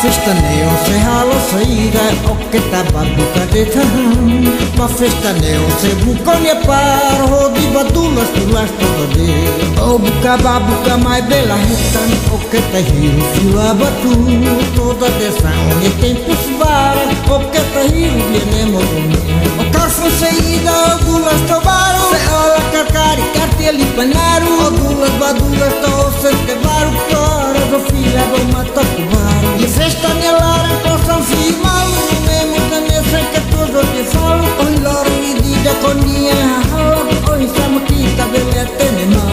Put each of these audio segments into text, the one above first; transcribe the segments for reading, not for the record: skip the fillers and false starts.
festa neo se halo saira o que tá babuca de tahan. Ba festa neo se buconia par ho di badulas tulas toda de. O buca babuca mai bela retan o que tá hiru fila batu toda de sang e tempo svara o que tá hiru viene o carfo saída o dulas tobaro se ola carcari carteli panaru o dulas badulas to se te baru tora do fila do matacubaru. E festa nelara possam firmar no mesmo da nessa que todo te falo. Oi loro e diga con dia oi siamo kita belle tenema.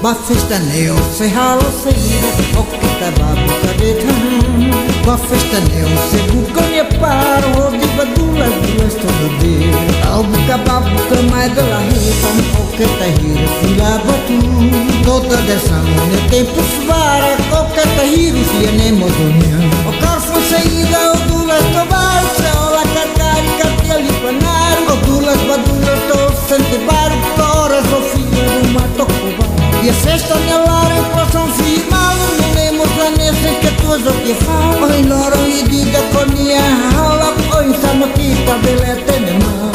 Ba festa neo se halo saída o que tá babuca de tahan. Ba festa neo se buconia paro o di badulas duas todo dia. Ao buca babuca mais de la retan o que tá hiro fila batu toda dessa manhã tempo svara o que tá hiro fia nemodonia. O carfo saída o dulas tobar se ola carcari carteli panar o dulas badulas to sente bar toras o filho do matocubar. E a festa nelara possam firmar no mesmo planeta que todos o que falam. Oi loro e diga con dia hala oi siamo kita belle tenema.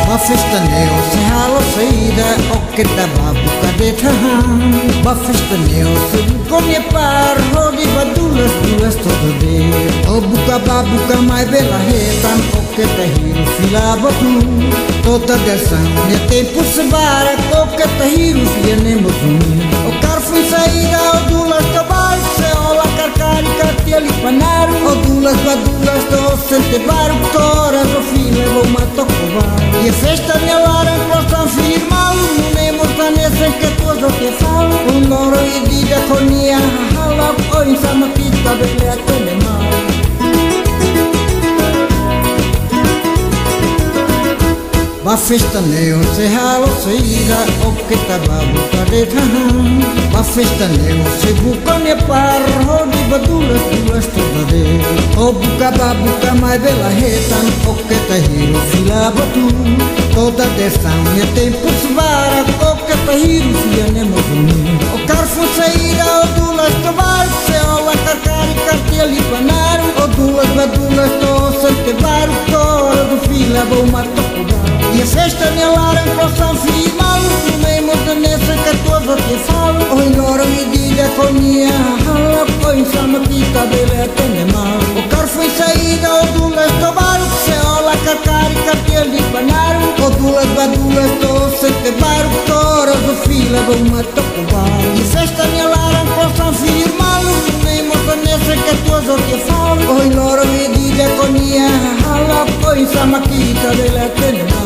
Ba festa neo se halo saída o que tá babuca de tahan. Ba festa neo se buconia par ho di badulas duas todo dia. O buca babuca mai bela retan o que tá hiru fila batu toda dessa minha tempo se vara o que tá hiru fia nemodonia. O carfo saída o dulas tobar se ola carcari carteli panaru o dulas badulas do sente baru toras o fila do matocubar. E a festa nelara possam firmar no mesmo planeta que todos o que falam. Um loro e diga con dia hala oi siamo kita belle tenema. Ba festa neo se halo saída o que tá babuca de tahan. Ba festa neo se buconia par ho di badulas duas toda de. O buca babuca mai bela retan o que tá hiro fila batu toda dessa minha tempo svara o que tá hiro fia nemodonia. O carfo saída o dulas tobar se ola carcari carteli panaru o dulas badulas to sente baru tora do fila do matocubar. E a festa nelara possam firmar no mesmo da nessa que todos te falam. Oi loro e diga con dia hala oi siamo kita belle tenema. O carfo saída o dulas tobar se ola carcari carteli panaru o dulas badulas to sente baru tora do fila do matocubar. E a festa nelara possam firmar no mesmo da nessa que todos te falam. Oi loro e diga con dia hala oi siamo kita belle tenema.